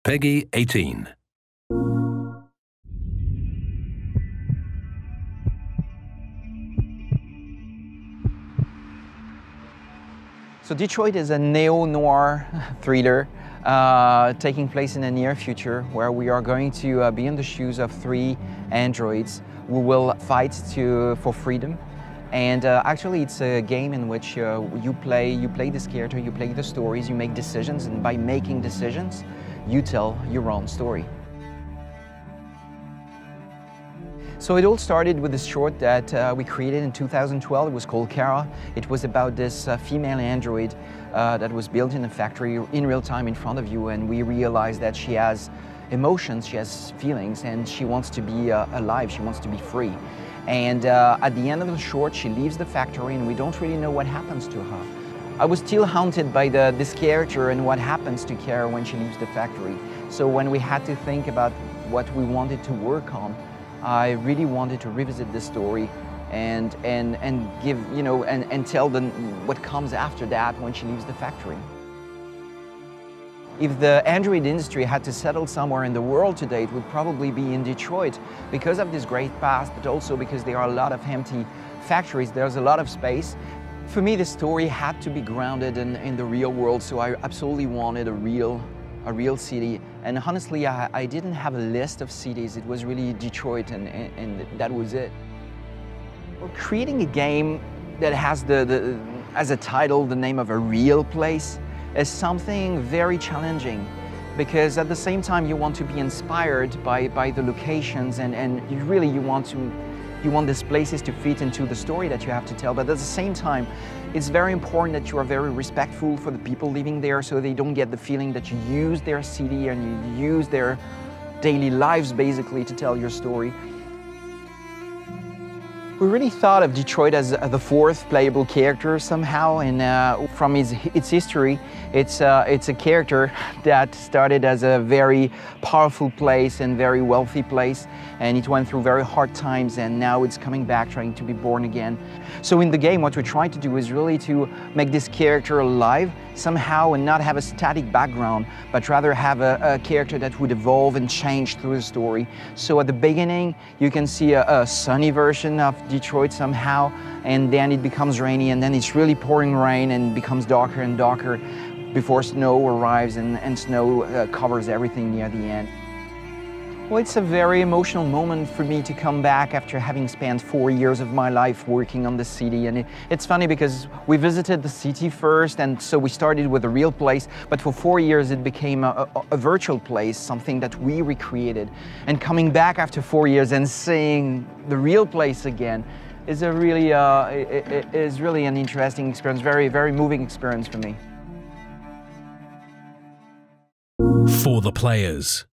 Peggy 18. So Detroit is a neo-noir thriller taking place in the near future, where we are going to be in the shoes of three androids who will fight for freedom. And actually it's a game in which you play this character, you play the stories, you make decisions, and by making decisions, you tell your own story. So it all started with this short that we created in 2012. It was called Kara. It was about this female android that was built in a factory in real time in front of you, and we realized that she has emotions, she has feelings, and she wants to be alive, she wants to be free. And at the end of the short, she leaves the factory and we don't really know what happens to her. I was still haunted by this character and what happens to Kara when she leaves the factory. So when we had to think about what we wanted to work on, I really wanted to revisit the story and give, and tell them what comes after that when she leaves the factory. If the Android industry had to settle somewhere in the world today, it would probably be in Detroit because of this great past, but also because there are a lot of empty factories, there's a lot of space. For me, the story had to be grounded in the real world, so I absolutely wanted a real city. And honestly, I didn't have a list of cities, it was really Detroit and that was it. Well, creating a game that has as a title the name of a real place is something very challenging, because at the same time you want to be inspired by the locations and you want these places to fit into the story that you have to tell, but at the same time it's very important that you are very respectful for the people living there, so they don't get the feeling that you use their city and you use their daily lives basically to tell your story. We really thought of Detroit as the fourth playable character somehow, and from its history, it's a character that started as a very powerful place and very wealthy place, and it went through very hard times, and now it's coming back trying to be born again. So in the game, what we're trying to do is really to make this character alive somehow and not have a static background, but rather have a character that would evolve and change through the story. So at the beginning, you can see a sunny version of Detroit somehow, and then it becomes rainy, and then it's really pouring rain and becomes darker and darker before snow arrives and snow covers everything near the end. Well, it's a very emotional moment for me to come back after having spent 4 years of my life working on the city. And it's funny because we visited the city first, and so we started with a real place, but for 4 years it became a virtual place, something that we recreated. And coming back after 4 years and seeing the real place again is really an interesting experience, very, very moving experience for me. For the players.